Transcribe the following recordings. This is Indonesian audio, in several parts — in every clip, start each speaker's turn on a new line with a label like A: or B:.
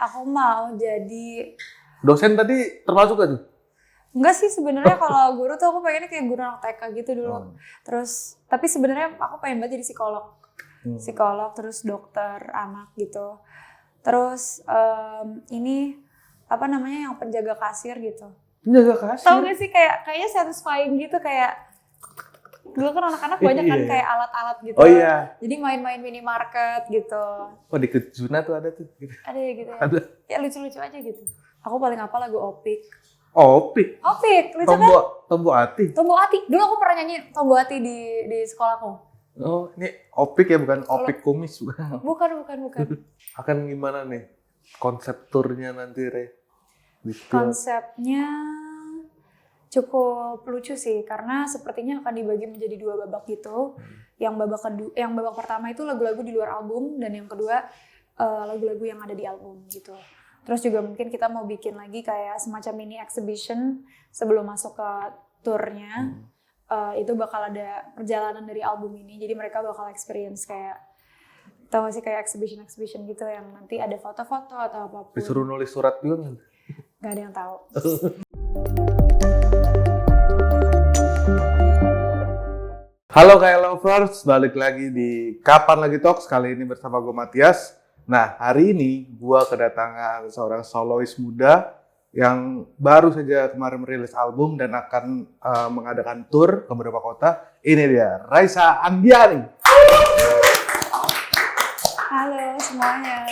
A: Aku mau jadi
B: Dosen tadi termasuk gak tuh?
A: enggak sih sebenarnya kalau guru tuh aku pengennya kayak guru anak TK gitu dulu.
B: Oh.
A: Terus tapi sebenarnya aku pengen banget jadi psikolog. Psikolog terus dokter anak gitu. Terus ini apa namanya yang penjaga kasir gitu.
B: Penjaga kasir?
A: Tahu gak sih kayaknya satisfying gitu kayak dulu kan anak-anak banyak kan kayak alat-alat gitu.
B: Oh iya.
A: Jadi main-main minimarket gitu.
B: Oh di Kejuna tuh ada tuh. Gitu.
A: Ada ya gitu ya.
B: Ada.
A: Ya lucu-lucu aja gitu. Aku paling apa lagu Opik.
B: Opik.
A: Opik, lucu kan?
B: Tombo Ati.
A: Tombo Ati. Dulu aku pernah nyanyi Tombo Ati di sekolahku.
B: Oh, ini Opik ya, bukan Opik kumis bukan.
A: Bukan.
B: Akan gimana nih konsep turnya nanti, Re?
A: Konsepnya cukup lucu sih karena sepertinya akan dibagi menjadi 2 babak gitu. Yang babak pertama itu lagu-lagu di luar album dan yang kedua lagu-lagu yang ada di album gitu. Terus juga mungkin kita mau bikin lagi kayak semacam mini exhibition sebelum masuk ke tournya. Itu bakal ada perjalanan dari album ini. Jadi mereka bakal experience kayak tau gak sih kayak exhibition gitu yang nanti ada foto-foto atau apapun.
B: Disuruh nulis surat juga kan?
A: Gak ada yang tahu.
B: Halo kayak lovers, balik lagi di Kapan Lagi Talks, kali ini bersama gue Matias. Nah, hari ini gue kedatangan seorang solois muda yang baru saja kemarin merilis album dan akan mengadakan tour ke beberapa kota. Ini dia, Raisa Andiani.
A: Halo semuanya.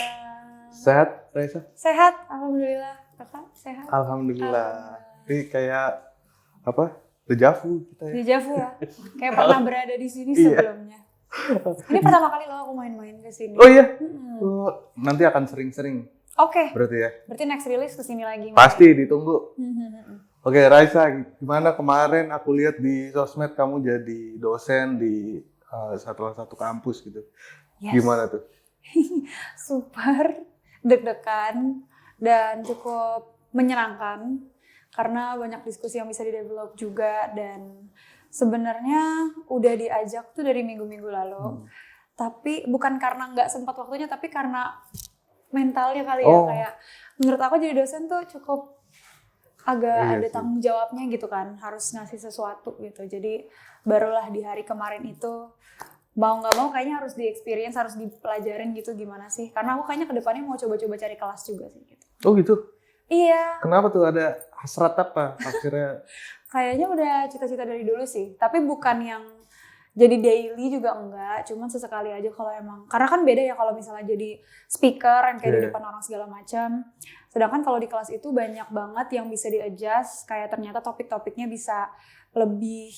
B: Sehat, Raisa?
A: Sehat, alhamdulillah. Kakak sehat?
B: Alhamdulillah. Ini kayak apa? Dejavu kita ya.
A: Dejavu ya. Kayak pernah berada di sini sebelumnya. Ini pertama kali loh aku main-main ke sini.
B: Oh iya? Nanti akan sering-sering.
A: Oke.
B: Berarti ya?
A: Berarti next release ke sini lagi.
B: Pasti ditunggu. Oke, Raisa, gimana kemarin aku lihat di sosmed kamu jadi dosen di salah satu kampus gitu.
A: Yes.
B: Gimana tuh?
A: Super deg-degan dan cukup menyenangkan karena banyak diskusi yang bisa di-develop juga dan sebenarnya udah diajak tuh dari minggu-minggu lalu. Tapi bukan karena nggak sempat waktunya, tapi karena mentalnya kali ya. Kayak menurut aku jadi dosen tuh cukup agak ada tanggung jawabnya gitu kan, harus ngasih sesuatu gitu. Jadi barulah di hari kemarin itu mau nggak mau kayaknya harus di-experience, harus dipelajarin gitu gimana sih. Karena aku kayaknya kedepannya mau coba-coba cari kelas juga sih gitu.
B: Oh gitu?
A: Iya.
B: Kenapa tuh, ada hasrat apa akhirnya?
A: Kayaknya udah cita-cita dari dulu sih. Tapi bukan yang jadi daily juga enggak. Cuman sesekali aja kalau emang. Karena kan beda ya kalau misalnya jadi speaker yang kayak di depan orang segala macam. Sedangkan kalau di kelas itu banyak banget yang bisa di-adjust. Kayak ternyata topik-topiknya bisa lebih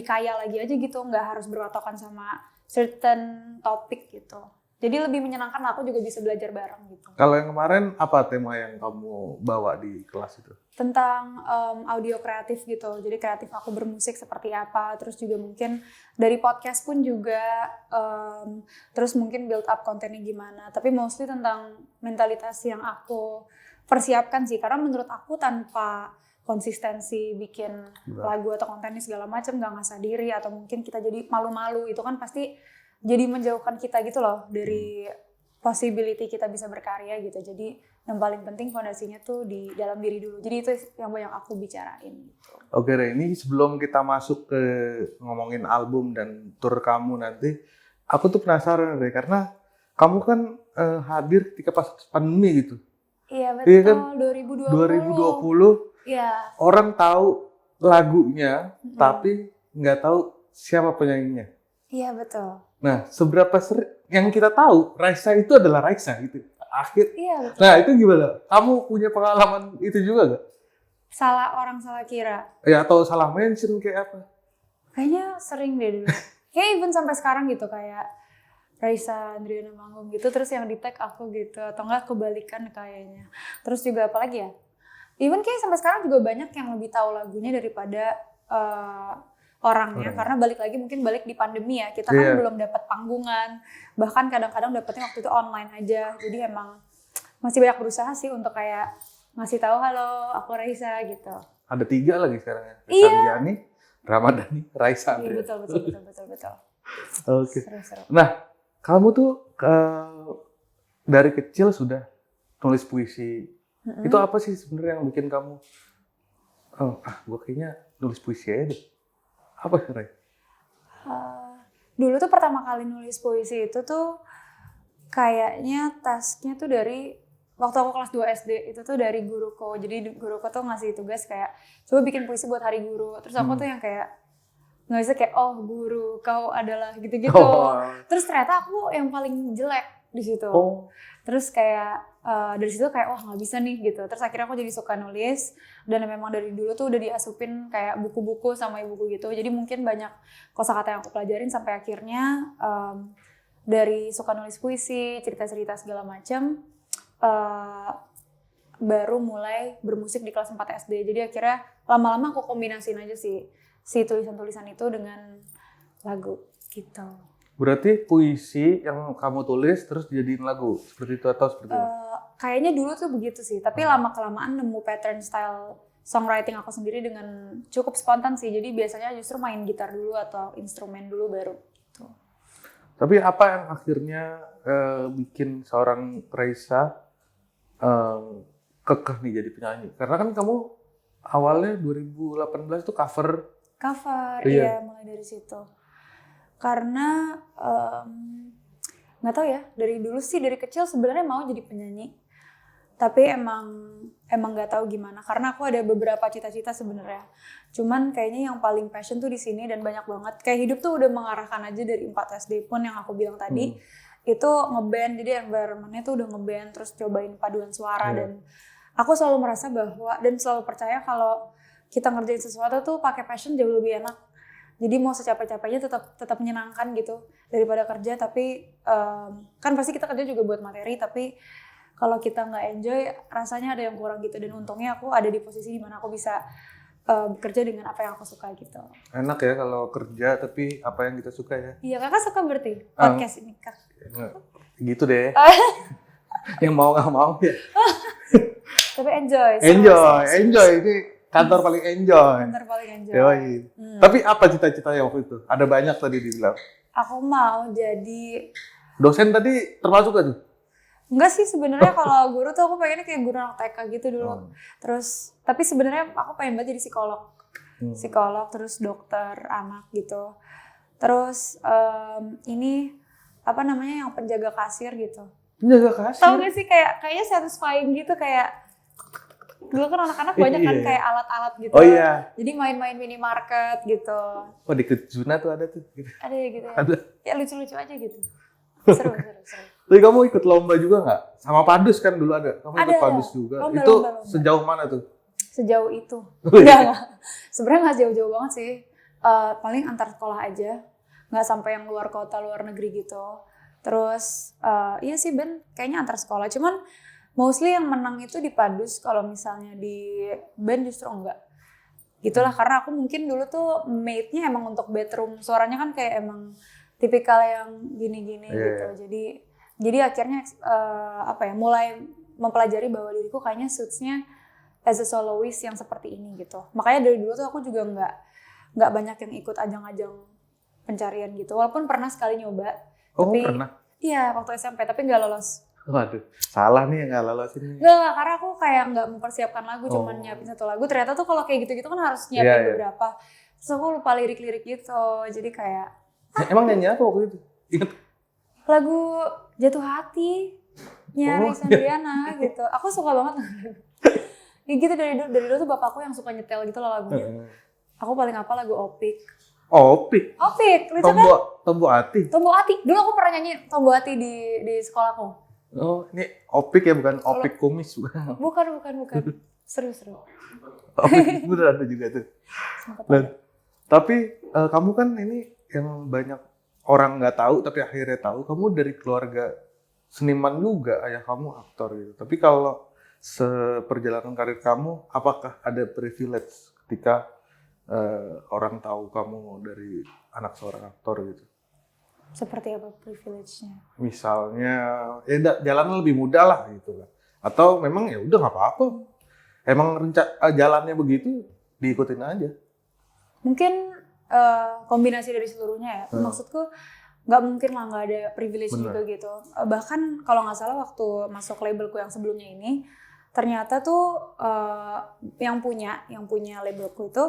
A: kaya lagi aja gitu. Nggak harus berpatokan sama certain topik gitu. Jadi lebih menyenangkan, aku juga bisa belajar bareng gitu.
B: Kalau yang kemarin apa tema yang kamu bawa di kelas itu?
A: Tentang audio kreatif gitu. Jadi kreatif aku bermusik seperti apa. Terus juga mungkin dari podcast pun juga. Terus mungkin build up kontennya gimana. Tapi mostly tentang mentalitas yang aku persiapkan sih. Karena menurut aku tanpa konsistensi bikin lagu atau kontennya segala macam gak ngasah diri. Atau mungkin kita jadi malu-malu. Itu kan pasti jadi menjauhkan kita gitu loh dari possibility kita bisa berkarya gitu. Jadi yang paling penting fondasinya tuh di dalam diri dulu. Jadi itu yang banyak aku bicarain gitu. Oke,
B: Re, ini sebelum kita masuk ke ngomongin album dan tour kamu nanti, aku tuh penasaran, Re, karena kamu kan hadir ketika pas pandemi gitu.
A: Iya betul,
B: iya kan?
A: 2020. Iya.
B: Orang tahu lagunya, tapi nggak tahu siapa penyanyinya.
A: Iya betul.
B: Nah, seberapa sering yang kita tahu Raisa itu adalah Raisa gitu.
A: Iya betul.
B: Nah, itu gimana? Kamu punya pengalaman itu juga gak?
A: Salah kira.
B: Ya, atau salah mention kayak apa?
A: Kayaknya sering deh dulu. Kayak even sampai sekarang gitu kayak Raisa Andriana Manggung gitu, terus yang di tag aku gitu, atau enggak kebalikan kayaknya. Terus juga apalagi ya? Even kayak sampai sekarang juga banyak yang lebih tahu lagunya daripada orangnya. Karena balik di pandemi ya, kita kan belum dapat panggungan, bahkan kadang-kadang dapetnya waktu itu online aja. Jadi emang masih banyak berusaha sih untuk kayak ngasih tahu halo aku Raisa gitu.
B: Ada 3 lagi sekarang ya, Raisa Andiani, Ramadhani, Raisa.
A: Iya betul.
B: Oke.
A: Seru.
B: Nah, kamu tuh dari kecil sudah nulis puisi. Itu apa sih sebenarnya yang bikin kamu, gue kayaknya nulis puisi aja deh. Apa sih, Ray?
A: Dulu tuh pertama kali nulis puisi itu tuh kayaknya tasknya tuh dari waktu aku kelas 2 SD, itu tuh dari guruku. Jadi guruku tuh ngasih tugas kayak coba bikin puisi buat hari guru. Terus aku tuh yang kayak nulisnya kayak oh guru kau adalah gitu-gitu. Terus ternyata aku yang paling jelek di situ. Terus kayak dari situ kayak wah nggak bisa nih gitu. Terus akhirnya aku jadi suka nulis dan memang dari dulu tuh udah diasupin kayak buku-buku sama ibuku gitu. Jadi mungkin banyak kosakata yang aku pelajarin sampai akhirnya dari suka nulis puisi, cerita-cerita segala macam, baru mulai bermusik di kelas 4 SD. Jadi akhirnya lama-lama aku kombinasiin aja si tulisan-tulisan itu dengan lagu gitu.
B: Berarti puisi yang kamu tulis terus dijadiin lagu seperti itu atau seperti itu?
A: Kayaknya dulu tuh begitu sih, tapi lama-kelamaan nemu pattern style songwriting aku sendiri dengan cukup spontan sih. Jadi biasanya justru main gitar dulu atau instrumen dulu baru. Tuh.
B: Tapi apa yang akhirnya bikin seorang Raisa kekeh nih jadi penyanyi? Karena kan kamu awalnya 2018 tuh cover.
A: Iya mulai dari situ. Karena nggak tahu ya, dari dulu sih dari kecil sebenarnya mau jadi penyanyi, tapi emang nggak tahu gimana. Karena aku ada beberapa cita-cita sebenarnya, cuman kayaknya yang paling passion tuh di sini dan banyak banget. Kayak hidup tuh udah mengarahkan aja dari 4 SD pun yang aku bilang tadi itu ngeband, jadi environment-nya tuh udah ngeband, terus cobain paduan suara dan aku selalu merasa bahwa dan selalu percaya kalau kita ngerjain sesuatu tuh pakai passion jauh lebih enak. Jadi mau secapek-capeknya tetap menyenangkan gitu daripada kerja. Tapi kan pasti kita kerja juga buat materi, tapi kalau kita nggak enjoy rasanya ada yang kurang gitu. Dan untungnya aku ada di posisi dimana aku bisa bekerja dengan apa yang aku suka gitu.
B: Enak ya kalau kerja tapi apa yang kita suka ya.
A: Iya, kakak suka berarti podcast ini kak.
B: Gitu deh. Yang mau nggak mau ya.
A: Tapi enjoy.
B: Enjoy ini kantor paling enjoy. Tapi apa cita-citanya waktu itu? Ada banyak tadi dibilang.
A: Aku mau jadi
B: dosen tadi termasuk gak tuh?
A: Enggak sih sebenarnya. Kalau guru tuh aku pengennya kayak guru anak TK gitu dulu. Terus tapi sebenarnya aku pengen banget jadi psikolog. Psikolog terus dokter anak gitu. Terus ini apa namanya yang penjaga kasir gitu.
B: Penjaga kasir?
A: Tahu gak sih kayaknya satisfying gitu, kayak dulu kan anak-anak banyak kan kayak alat-alat gitu.
B: Oh iya.
A: Jadi main-main minimarket gitu.
B: Oh di Kejuna tuh ada tuh. Gitu.
A: Ada ya gitu ya.
B: Ada.
A: Ya lucu-lucu aja gitu. Seru.
B: Tapi kamu ikut lomba juga nggak? Sama Padus kan dulu ada. Kamu ikut Padus juga.
A: Lomba,
B: itu
A: lomba.
B: Sejauh mana tuh?
A: Sejauh itu. Enggak. Sebenarnya nggak jauh-jauh banget sih. Paling antar sekolah aja. Nggak sampai yang luar kota, luar negeri gitu. Terus iya sih Ben, kayaknya antar sekolah. Cuman mostly yang menang itu di Padus, kalau misalnya di band justru enggak. Gitulah, karena aku mungkin dulu tuh mate-nya emang untuk bedroom. Suaranya kan kayak emang tipikal yang gini-gini gitu. Jadi akhirnya mulai mempelajari bahwa diriku kayaknya suits-nya as a soloist yang seperti ini gitu. Makanya dari dulu tuh aku juga enggak banyak yang ikut ajang-ajang pencarian gitu. Walaupun pernah sekali nyoba.
B: Oh,
A: tapi,
B: pernah?
A: Iya, waktu SMP, tapi enggak lolos.
B: Waduh, salah nih yang nggak lolosin nih.
A: Enggak, karena aku kayak nggak mempersiapkan lagu, cuman nyiapin satu lagu. Ternyata tuh kalau kayak gitu-gitu kan harus nyiapin beberapa. Terus aku lupa lirik-lirik gitu, jadi kayak...
B: Emang nyanyi apa waktu itu? Ingat?
A: Lagu Jatuh Hati, Raisa Andriana gitu. Aku suka banget. Gitu dari dulu tuh bapakku yang suka nyetel gitu loh lagunya. Aku paling apa lagu Opik.
B: Opik,
A: lucu kan?
B: Tombo Hati.
A: Dulu aku pernah nyanyi Tombo Hati di sekolahku.
B: Oh, ini Opik ya, bukan Opik kumis bukan?
A: Bukan. Seru.
B: Opik bener ada juga tuh. Tapi kamu kan ini yang banyak orang nggak tahu tapi akhirnya tahu, kamu dari keluarga seniman juga, ayah kamu aktor gitu. Tapi kalau seperjalanan karir kamu, apakah ada privilege ketika orang tahu kamu dari anak seorang aktor gitu?
A: Seperti apa privilege-nya?
B: Misalnya, ya jalannya lebih mudah lah gitu kan. Atau memang ya udah nggak apa-apa. Emang jalannya begitu, diikutin aja.
A: Mungkin kombinasi dari seluruhnya ya. Maksudku nggak mungkin lah nggak ada privilege
B: Bener.
A: juga gitu. Bahkan kalau nggak salah waktu masuk labelku yang sebelumnya ini, ternyata tuh yang punya labelku itu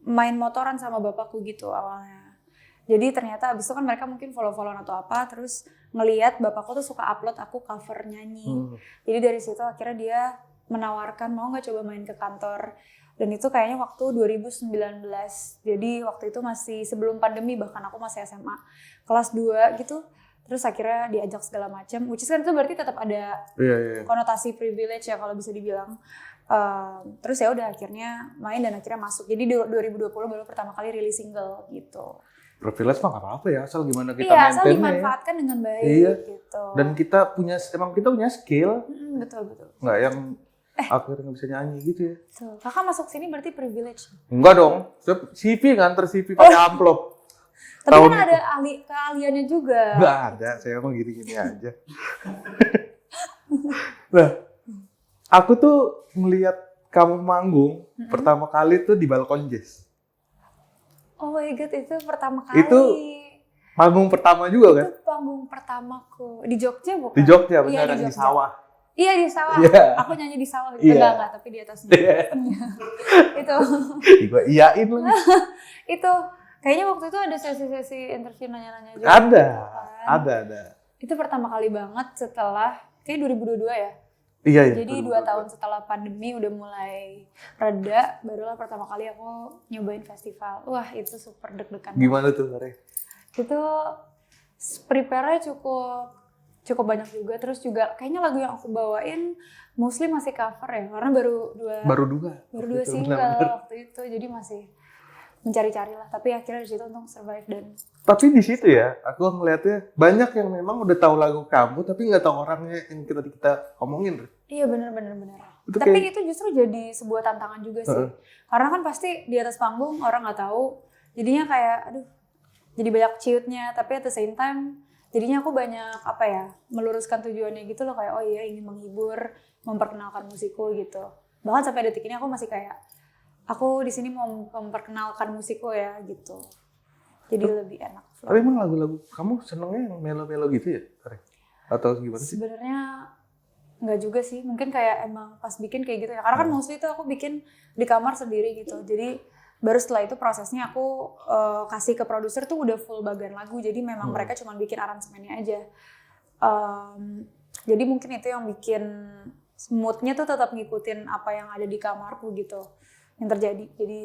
A: main motoran sama bapakku gitu awalnya. Jadi ternyata abis itu kan mereka mungkin follow-followan atau apa, terus ngelihat bapakku tuh suka upload aku cover nyanyi. Jadi dari situ akhirnya dia menawarkan mau nggak coba main ke kantor. Dan itu kayaknya waktu 2019. Jadi waktu itu masih sebelum pandemi, bahkan aku masih SMA kelas 2 gitu. Terus akhirnya diajak segala macam. Which is kan itu berarti tetap ada konotasi privilege ya kalau bisa dibilang. Terus ya udah akhirnya main dan akhirnya masuk. Jadi 2020 baru pertama kali rilis single gitu.
B: Privilege mah nggak apa-apa ya, asal gimana kita
A: Iya, asal
B: maintain
A: dimanfaatkan dengan baik gitu.
B: Dan kita punya skill.
A: Betul.
B: Nggak yang akhirnya nggak bisa nyanyi gitu ya.
A: Tuh, kakak masuk sini berarti privilege.
B: Enggak dong, CV kan CV pakai amplop.
A: Tapi kan ada keahliannya juga.
B: Nggak ada, saya emang gini-gini aja. Nah, aku tuh melihat kamu manggung pertama kali tuh di Balkon Jazz.
A: Oh my god, itu pertama kali.
B: Itu panggung pertama juga kan?
A: Itu panggung pertamaku. Di Jogja bukan?
B: Di Jogja, benar,
A: Iya,
B: di sawah.
A: Iya, di sawah.
B: Iya.
A: Aku nyanyi di sawah.
B: Iya.
A: Enggak, tapi di atasnya.
B: Iya.
A: Itu.
B: Gue iyain lagi.
A: Itu. Kayaknya waktu itu ada sesi-sesi interview nanya-nanya juga.
B: Ada.
A: Itu pertama kali banget setelah, kayak 2022 ya?
B: Iya.
A: Jadi 2 tahun setelah pandemi udah mulai reda, barulah pertama kali aku nyobain festival. Wah, itu super deg-degan.
B: Gimana tuh, Re?
A: Itu prepare-nya cukup banyak juga, terus juga kayaknya lagu yang aku bawain mostly masih cover ya, karena baru dua single waktu itu, jadi masih mencari-cari lah, tapi akhirnya di situ untuk survive. Dan
B: tapi di situ ya, aku ngeliatnya banyak yang memang udah tahu lagu kamu, tapi nggak tahu orangnya yang kita omongin.
A: iya benar.
B: Itu
A: Tapi
B: kayak,
A: itu justru jadi sebuah tantangan juga sih, karena kan pasti di atas panggung orang nggak tahu, jadinya kayak aduh, jadi banyak ciutnya, tapi at the same time jadinya aku banyak meluruskan tujuannya gitu loh, kayak oh iya ingin menghibur, memperkenalkan musikku gitu. Bahkan sampai detik ini aku masih kayak aku di sini mau memperkenalkan musikku ya gitu. Jadi lebih enak.
B: Tapi emang lagu-lagu kamu senengnya yang melo-melo gitu ya, Re? Atau gimana sih?
A: Sebenarnya enggak juga sih, mungkin kayak emang pas bikin kayak gitu ya. Karena kan mostly itu aku bikin di kamar sendiri gitu. Jadi baru setelah itu prosesnya aku kasih ke produser tuh udah full bagian lagu, jadi memang mereka cuma bikin aransemennya aja. Jadi mungkin itu yang bikin moodnya tuh tetap ngikutin apa yang ada di kamarku gitu yang terjadi. Jadi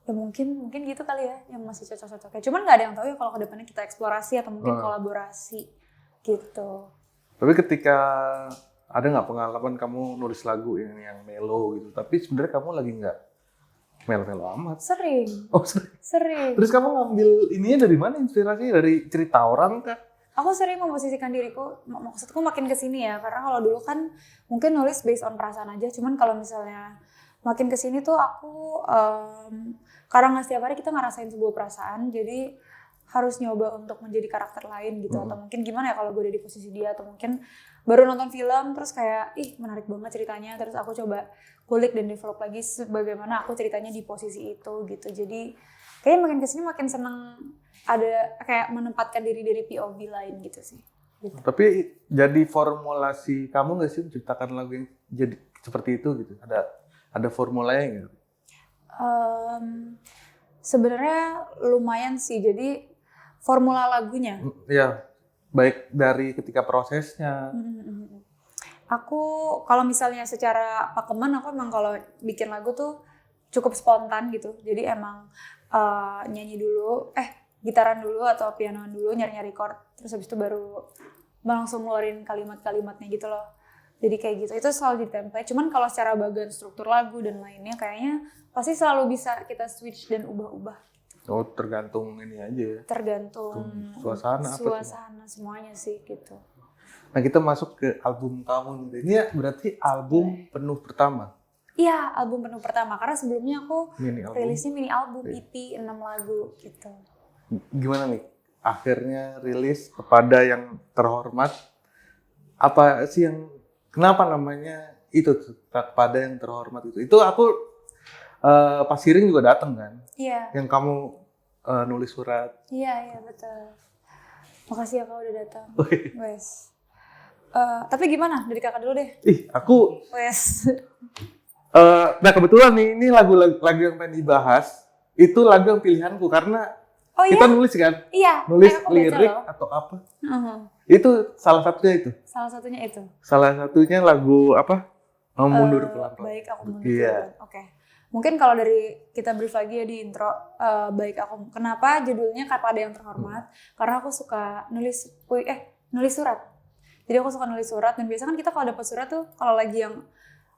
A: ya mungkin gitu kali ya yang masih cocok-cocok. Cuman nggak ada yang tahu ya kalau kedepannya kita eksplorasi atau mungkin kolaborasi gitu.
B: Tapi ketika ada nggak pengalaman kamu nulis lagu yang melo gitu, tapi sebenarnya kamu lagi nggak melo-melo amat?
A: Sering.
B: Oh sering.
A: Terus
B: Terus kamu ngambil ininya dari mana, inspirasinya dari cerita orang kah?
A: Aku sering memposisikan diriku, maksudku makin kesini ya, karena kalau dulu kan mungkin nulis based on perasaan aja, cuman kalau misalnya makin kesini tuh aku, karena nggak setiap hari kita ngerasain sebuah perasaan, jadi harus nyoba untuk menjadi karakter lain gitu, atau mungkin gimana ya kalau gue udah di posisi dia, atau mungkin baru nonton film terus kayak menarik banget ceritanya, terus aku coba kulik dan develop lagi bagaimana aku ceritanya di posisi itu gitu. Jadi kayaknya makin kesini makin seneng ada kayak menempatkan diri dari POV lain gitu sih. Gitu.
B: Tapi jadi formulasi kamu nggak sih menciptakan lagu yang jadi seperti itu gitu? Ada formulanya nggak?
A: Sebenarnya lumayan sih. Jadi formula lagunya.
B: Ya, baik dari ketika prosesnya.
A: Aku kalau misalnya secara pakeman, aku emang kalau bikin lagu tuh cukup spontan gitu. Jadi emang nyanyi dulu, gitaran dulu atau pianoan dulu, nyari-nyari chord, terus habis itu baru langsung ngeluarin kalimat-kalimatnya gitu loh. Jadi kayak gitu, itu selalu di template. Cuman kalau secara bagian struktur lagu dan lainnya kayaknya pasti selalu bisa kita switch dan ubah-ubah.
B: Oh, tergantung ini aja ya.
A: Tergantung
B: suasana
A: semuanya sih gitu.
B: Nah, kita masuk ke album kamu. Ini berarti album penuh pertama.
A: Iya, album penuh pertama, karena sebelumnya aku rilisnya mini album, EP 6 lagu gitu.
B: Gimana nih akhirnya rilis kepada yang terhormat? Apa sih yang kenapa namanya itu kepada yang terhormat itu aku pas hearing juga datang kan?
A: Iya.
B: Yang kamu nulis surat.
A: Iya betul. Makasih ya Kak udah datang. Wes. Tapi gimana? Dari Kakak dulu deh.
B: Aku
A: Wes.
B: nah kebetulan nih ini lagu yang pengen dibahas itu lagu yang pilihanku karena
A: Oh
B: kita
A: iya?
B: nulis kan,
A: Iya.
B: nulis
A: Aku baca
B: lirik
A: loh.
B: atau apa?
A: Uh-huh.
B: Itu salah satunya itu.
A: Salah satunya itu.
B: Salah satunya lagu apa? Mundur pelan-pelan.
A: Baik aku mundur
B: Iya.
A: pelan. Oke. Mungkin kalau dari kita brief lagi ya di intro, baik aku. Kenapa judulnya Kepada Yang Terhormat? Karena aku suka nulis surat. Jadi aku suka nulis surat dan biasanya kan kita kalau dapat surat tuh kalau lagi yang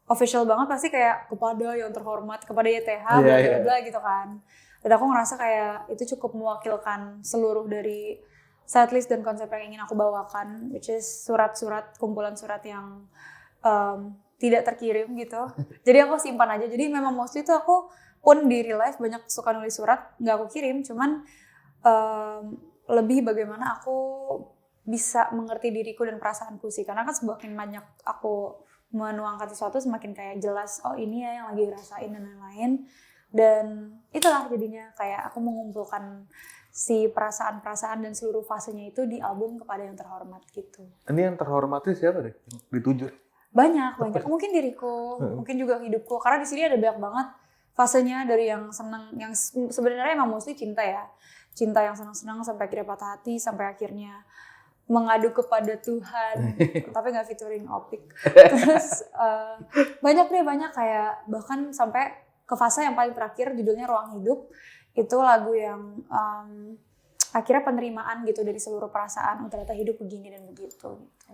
A: official banget pasti kayak kepada yang terhormat, kepada YTH, bla bla bla gitu kan. Dan aku ngerasa kayak itu cukup mewakilkan seluruh dari setlist dan konsep yang ingin aku bawakan, which is surat-surat, kumpulan surat yang tidak terkirim gitu. Jadi aku simpan aja. Jadi memang mostly tuh aku pun di real life banyak suka nulis surat, nggak aku kirim, cuman lebih bagaimana aku bisa mengerti diriku dan perasaanku sih. Karena kan semakin banyak aku menuangkan sesuatu, semakin kayak jelas, oh ini ya yang lagi dirasain dan lain-lain. Dan itulah jadinya kayak aku mengumpulkan si perasaan-perasaan dan seluruh fasenya itu di album Kepada Yang Terhormat gitu.
B: Ini yang terhormatnya siapa deh? Dituju.
A: Banyak. Mungkin diriku, mungkin juga hidupku. Karena di sini ada banyak banget fasenya dari yang senang, yang sebenarnya emang mostly cinta ya. Cinta yang senang-senang sampai akhirnya patah hati, sampai akhirnya mengadu kepada Tuhan, tapi nggak featuring Opik. Terus banyak kayak bahkan sampai ke fase yang paling terakhir judulnya Ruang Hidup. Itu lagu yang akhirnya penerimaan gitu dari seluruh perasaan, ternyata hidup begini dan begitu. Gitu.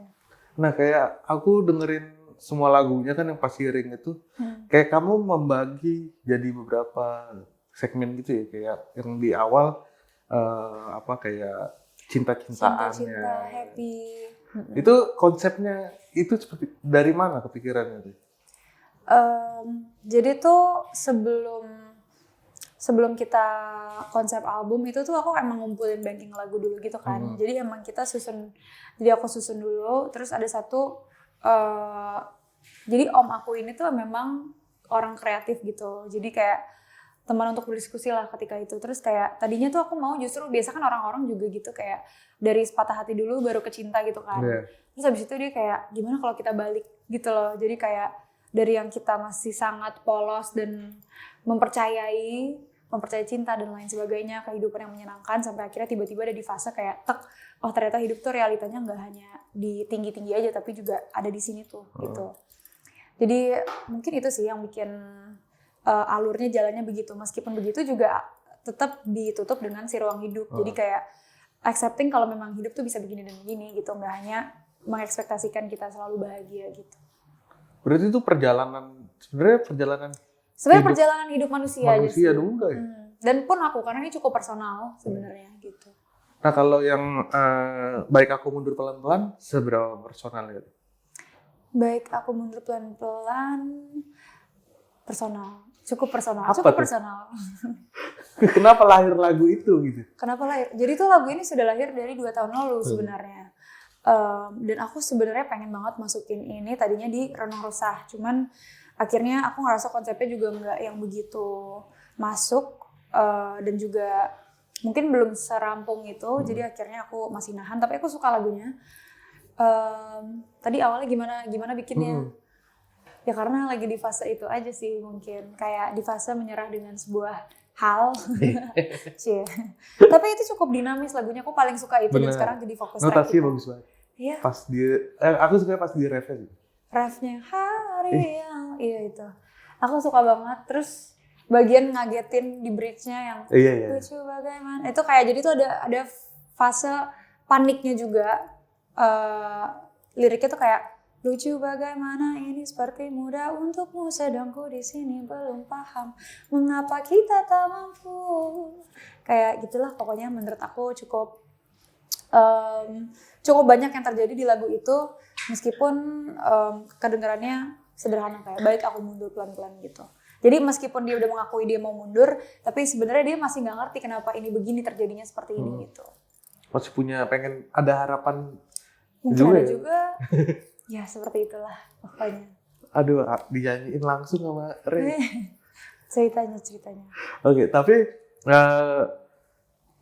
B: Nah kayak aku dengerin semua lagunya kan yang pas hearing itu, kayak kamu membagi jadi beberapa segmen gitu ya, kayak yang di awal kayak cinta-cintaannya.
A: Cinta, happy.
B: Itu konsepnya itu seperti dari mana kepikirannya tuh?
A: Jadi tuh sebelum kita konsep album itu tuh aku emang ngumpulin banking lagu dulu gitu kan. Jadi emang kita aku susun dulu. Terus ada satu, jadi om aku ini tuh memang orang kreatif gitu. Jadi kayak teman untuk berdiskusi lah ketika itu. Terus kayak tadinya tuh aku mau justru, biasa kan orang-orang juga gitu kayak dari sepatah hati dulu baru ke cinta gitu kan. Terus habis itu dia kayak gimana kalau kita balik gitu loh. Jadi kayak dari yang kita masih sangat polos dan mempercayai cinta dan lain sebagainya, kehidupan yang menyenangkan, sampai akhirnya tiba-tiba ada di fase kayak oh ternyata hidup tuh realitanya nggak hanya di tinggi-tinggi aja tapi juga ada di sini tuh gitu. Jadi mungkin itu sih yang bikin alurnya jalannya begitu. Meskipun begitu juga tetap ditutup dengan si ruang hidup. Jadi kayak accepting kalau memang hidup tuh bisa begini dan begini gitu, nggak hanya mengekspektasikan kita selalu bahagia gitu.
B: Berarti itu sebenarnya
A: perjalanan hidup manusia aja sih.
B: juga ya.
A: Dan pun aku, karena ini cukup personal sebenarnya gitu.
B: Nah kalau yang baik aku mundur pelan-pelan seberapa personal gitu?
A: Baik aku mundur pelan-pelan personal. Cukup personal.
B: Kenapa lahir lagu itu gitu?
A: Kenapa lahir? Jadi tuh lagu ini sudah lahir dari 2 tahun lalu sebenarnya. Dan aku sebenarnya pengen banget masukin ini tadinya di Renung Resah. Cuman akhirnya aku ngerasa konsepnya juga nggak yang begitu masuk. Dan juga mungkin belum serampung itu. Jadi akhirnya aku masih nahan. Tapi aku suka lagunya. Tadi awalnya gimana bikinnya? Ya karena lagi di fase itu aja sih mungkin. Kayak di fase menyerah dengan sebuah hal. Tapi itu cukup dinamis lagunya. Aku paling suka itu. Dan sekarang jadi fokus track
B: notasi bagus banget.
A: Iya.
B: Pas aku suka pas di refnya.
A: Refnya hari yang itu. Aku suka banget. Terus bagian ngagetin di bridge-nya yang lucu bagaimana. Itu kayak jadi tuh ada fase paniknya juga. Liriknya tuh kayak lucu bagaimana ini seperti mudah untukmu, sedangku di sini belum paham mengapa kita tak mampu. Kayak gitulah pokoknya. Menurut aku cukup banyak yang terjadi di lagu itu, meskipun kedengarannya sederhana kayak baik aku mundur pelan-pelan gitu. Jadi meskipun dia udah mengakui dia mau mundur, tapi sebenarnya dia masih nggak ngerti kenapa ini begini terjadinya seperti ini gitu.
B: Masih pengen ada harapan.
A: Mungkin ada juga. Ya seperti itulah pokoknya.
B: Aduh, dinyanyiin langsung sama Ray.
A: ceritanya.
B: Oke, tapi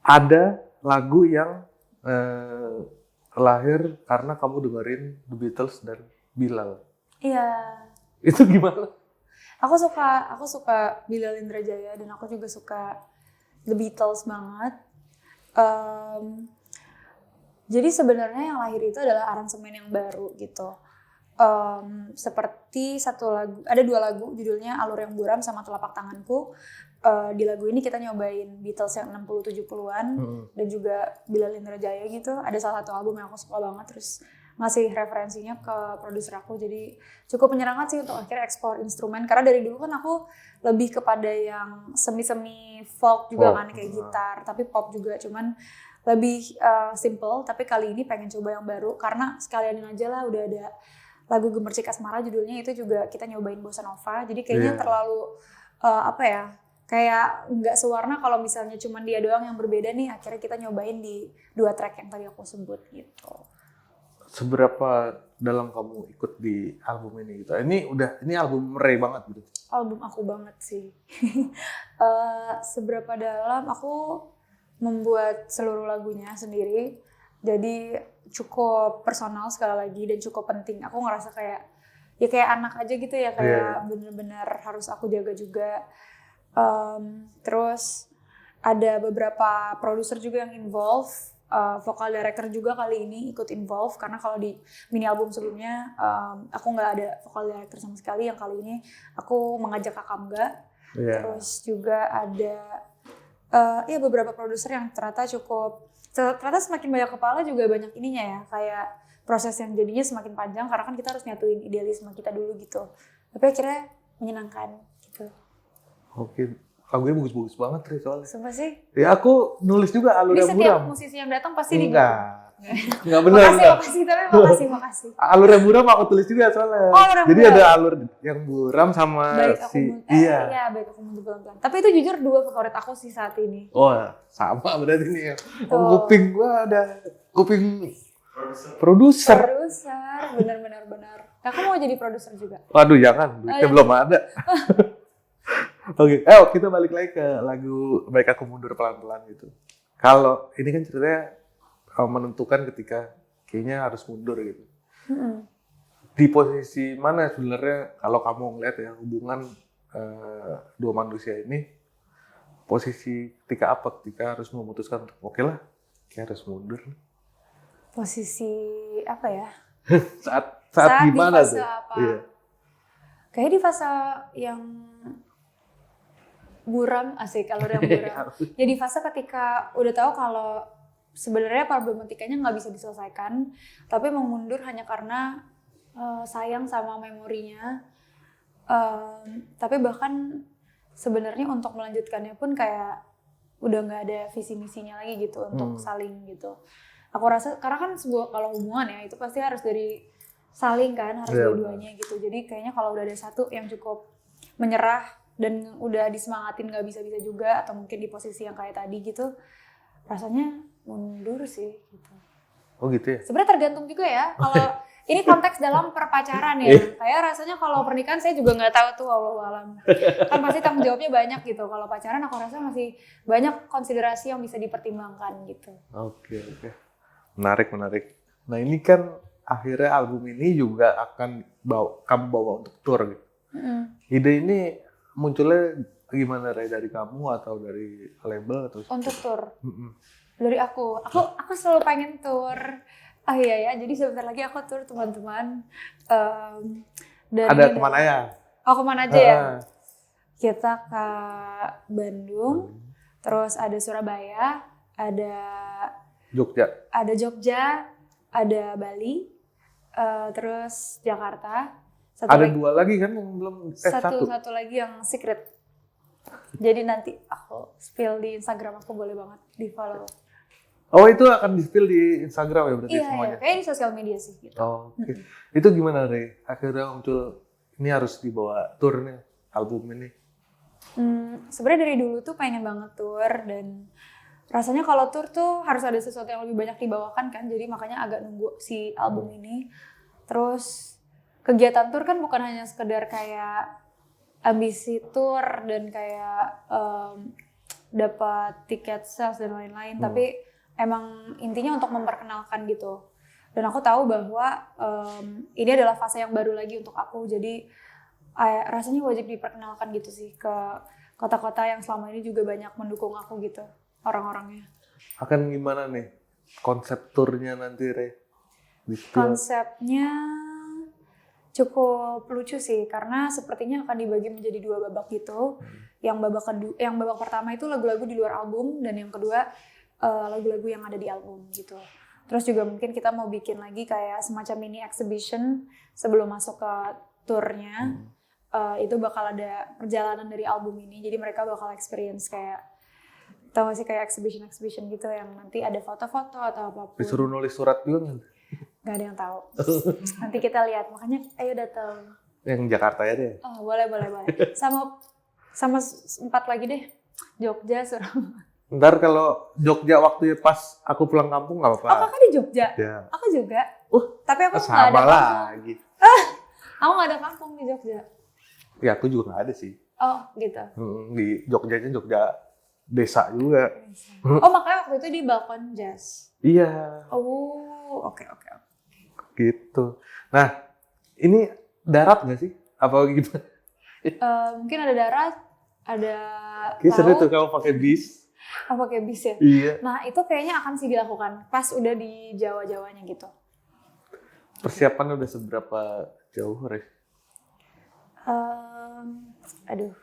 B: ada lagu yang lahir karena kamu dengerin The Beatles dan Bilal.
A: Iya.
B: Itu gimana?
A: Aku suka Bilal Indrajaya dan aku juga suka The Beatles banget. Jadi sebenarnya yang lahir itu adalah aransemen yang baru gitu. Seperti ada 2 lagu judulnya Alur yang Buram sama Telapak Tanganku. Di lagu ini kita nyobain Beatles yang 60-70-an dan juga Bilal Indrajaya gitu. Ada salah satu album yang aku suka banget, terus ngasih referensinya ke produser aku. Jadi cukup menyenangkan sih untuk akhirnya ekspor instrumen, karena dari dulu kan aku lebih kepada yang semi-semi folk juga kan, kayak gitar, tapi pop juga, cuman lebih simple. Tapi kali ini pengen coba yang baru karena sekalianin aja lah, udah ada lagu Gemercik Asmara judulnya, itu juga kita nyobain bossa nova. Jadi kayaknya terlalu kayak nggak sewarna kalau misalnya cuman dia doang yang berbeda nih. Akhirnya kita nyobain di 2 track yang tadi aku sebut gitu.
B: Seberapa dalam kamu ikut di album ini gitu? Ini album Ray banget gitu.
A: Album aku banget sih. Seberapa dalam, aku membuat seluruh lagunya sendiri. Jadi cukup personal sekali lagi dan cukup penting. Aku ngerasa kayak anak aja gitu ya, kayak bener-bener harus aku jaga juga. Terus ada beberapa produser juga yang involve, vokal director juga kali ini ikut involve, karena kalau di mini album sebelumnya aku nggak ada vokal director sama sekali. Yang kali ini aku mengajak Kakamga. Terus juga ada beberapa produser yang ternyata semakin banyak kepala juga banyak ininya ya, kayak proses yang jadinya semakin panjang karena kan kita harus nyatuin idealisme kita dulu gitu. Tapi akhirnya menyenangkan gitu.
B: Oke, lagunya bagus-bagus banget Ray soalnya.
A: Sumpah sih?
B: Ya aku nulis juga Alur yang Buram.
A: Ini setiap musisi yang datang pasti di gitu?
B: Enggak benar.
A: Makasih.
B: Alur yang Buram aku tulis juga soalnya. Jadi ada Alur yang Buram sama Baik
A: Aku Mundur Pelan-Pelan. Tapi itu jujur 2 favorit aku sih saat ini.
B: Oh, sama berarti nih ya. Kuping gua ada kuping produser.
A: Benar. Kakak mau jadi produser juga?
B: Waduh, jangan. Duitnya belum ada. Oke, kita balik lagi ke lagu Baik Aku Mundur Pelan-Pelan gitu. Kalau ini kan ceritanya menentukan ketika kayaknya harus mundur gitu. Di posisi mana sebenarnya kalau kamu ngeliat ya hubungan 2 manusia ini, posisi ketika harus memutuskan untuk oke lah, kayak harus mundur.
A: Posisi apa ya?
B: saat gimana tuh?
A: Iya. Kayak di fase yang buram, asik, alur yang buram. Jadi fase ketika udah tahu kalau sebenarnya problematikanya nggak bisa diselesaikan, tapi mau mundur hanya karena sayang sama memorinya. Tapi bahkan sebenarnya untuk melanjutkannya pun kayak udah nggak ada visi misinya lagi gitu untuk saling gitu. Aku rasa karena kan kalau hubungan ya itu pasti harus dari saling kan, harus dua-duanya gitu. Jadi kayaknya kalau udah ada satu yang cukup menyerah dan udah disemangatin nggak bisa-bisa juga, atau mungkin di posisi yang kayak tadi gitu, rasanya mundur sih gitu.
B: Oh gitu ya?
A: Sebenarnya tergantung juga ya, kalau ini konteks dalam perpacaran ya. Kayak rasanya kalau pernikahan saya juga nggak tahu tuh, wallahualam. Kan pasti tanggung jawabnya banyak gitu. Kalau pacaran aku rasa masih banyak konsiderasi yang bisa dipertimbangkan gitu.
B: Oke. Menarik. Nah ini kan akhirnya album ini juga akan kamu bawa untuk tour gitu. Ide ini munculnya gimana, Ray? Dari kamu atau dari label atau?
A: Untuk tour? Dari aku selalu pengen tour. Oh iya ya, jadi sebentar lagi aku tour teman-teman.
B: Ada kemana ya?
A: Oh kemana aja ya? Kita ke Bandung, terus ada Surabaya, ada Jogja, ada Bali, terus Jakarta.
B: Ada 2 lagi kan yang belum
A: satu lagi yang secret. Jadi nanti aku spill di Instagram aku, boleh banget di follow.
B: Oh itu akan di spill di Instagram ya berarti semuanya? Iya,
A: kayak di sosial media sih gitu.
B: Oke. Itu gimana Ray? Akhirnya muncul ini harus dibawa tour nih album ini.
A: Sebenarnya dari dulu tuh pengen banget tour, dan rasanya kalau tour tuh harus ada sesuatu yang lebih banyak dibawakan kan, jadi makanya agak nunggu si album ini. Terus kegiatan tour kan bukan hanya sekedar kayak ambisi tour dan kayak dapat tiket sales dan lain-lain, tapi emang intinya untuk memperkenalkan gitu. Dan aku tahu bahwa ini adalah fase yang baru lagi untuk aku, jadi rasanya wajib diperkenalkan gitu sih ke kota-kota yang selama ini juga banyak mendukung aku gitu, orang-orangnya.
B: Akan gimana nih konsep turnya nanti, Re?
A: Konsepnya cukup lucu sih, karena sepertinya akan dibagi menjadi 2 babak gitu. Yang babak pertama itu lagu-lagu di luar album, dan yang kedua lagu-lagu yang ada di album gitu. Terus juga mungkin kita mau bikin lagi kayak semacam mini exhibition sebelum masuk ke turnya. Itu bakal ada perjalanan dari album ini, jadi mereka bakal experience kayak, tau gak sih, kayak exhibition gitu yang nanti ada foto-foto atau apapun.
B: Disuruh nulis surat juga nggak?
A: Gak ada yang tahu. Nanti kita lihat, makanya ayo datang.
B: Yang Jakarta ya deh.
A: Oh, boleh. Sama 4 lagi deh. Jogja, Surabaya.
B: Ntar kalau Jogja waktu pas aku pulang kampung nggak apa-apa.
A: Oh, kakak di Jogja?
B: Ya.
A: Aku juga. Tapi aku nggak
B: Sama
A: ada kampung.
B: lagi.
A: Aku nggak ada kampung di Jogja.
B: Ya aku juga nggak ada sih.
A: Oh, gitu.
B: Di Jogjanya Jogja desa juga.
A: Oh, makanya waktu itu di Balkon Jazz.
B: Iya.
A: Oh, oke.
B: Gitu. Nah, ini darat nggak sih? Apa gitu?
A: Mungkin ada darat, ada
B: Kayaknya seru tuh
A: laut.
B: kalau pakai bis.
A: Apa kayak bis ya?
B: Iya.
A: Nah, itu kayaknya akan sih dilakukan pas udah di Jawa-Jawanya gitu.
B: Persiapannya udah seberapa jauh, Re?
A: Aduh,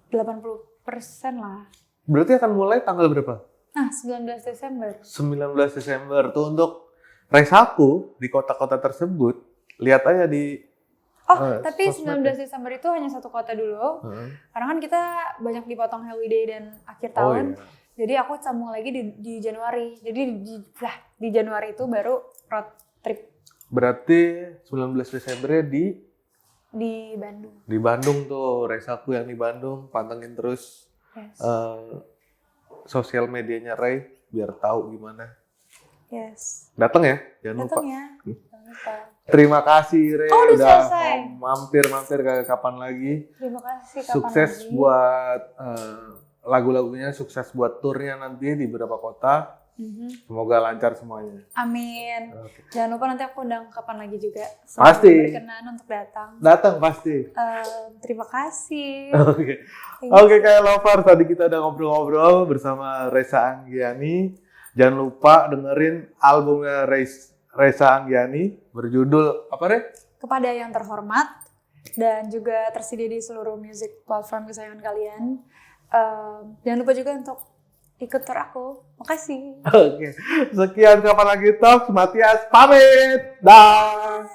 A: 80% lah.
B: Berarti akan mulai tanggal berapa?
A: Nah, 19 Desember.
B: 19 Desember. Tuh untuk Resaku di kota-kota tersebut, lihat aja di
A: Tapi
B: sosmed
A: 19 Desember itu hanya satu kota dulu. Karena kan kita banyak dipotong holiday dan akhir
B: Oh,
A: tahun.
B: iya.
A: Jadi aku sambung lagi di Januari. Jadi di Januari itu baru road trip
B: Berarti 19 Desembernya
A: di Bandung.
B: di Bandung tuh, Resaku yang di Bandung, pantengin terus
A: Yes.
B: sosial medianya Ray biar tahu gimana.
A: Yes.
B: Datang ya, jangan lupa.
A: Datang ya. Jangan lupa.
B: Terima kasih Ray
A: Oh, udah
B: udah
A: selesai.
B: mau mampir ke kapan lagi.
A: Terima kasih. Kapan
B: Sukses
A: lagi?
B: buat lagu-lagunya, sukses buat turnya nanti di beberapa kota.
A: Mhm.
B: Semoga lancar semuanya.
A: Amin.
B: Oke.
A: Jangan lupa nanti aku undang kapan lagi juga.
B: Pasti.
A: Berkenan untuk datang.
B: Datang pasti.
A: Terima kasih.
B: Oke.
A: Thank you.
B: Oke, kayak lovers, tadi kita udah ngobrol-ngobrol bersama Reza Anggiani. Jangan lupa dengerin albumnya Reza Anggiani berjudul apa, Re?
A: Kepada yang terhormat, dan juga tersedia di seluruh music platform kesayangan kalian. Jangan lupa juga untuk ikut tour aku. Makasih.
B: Oke. Sekian kapan lagi talk, Matias pamit. Dah.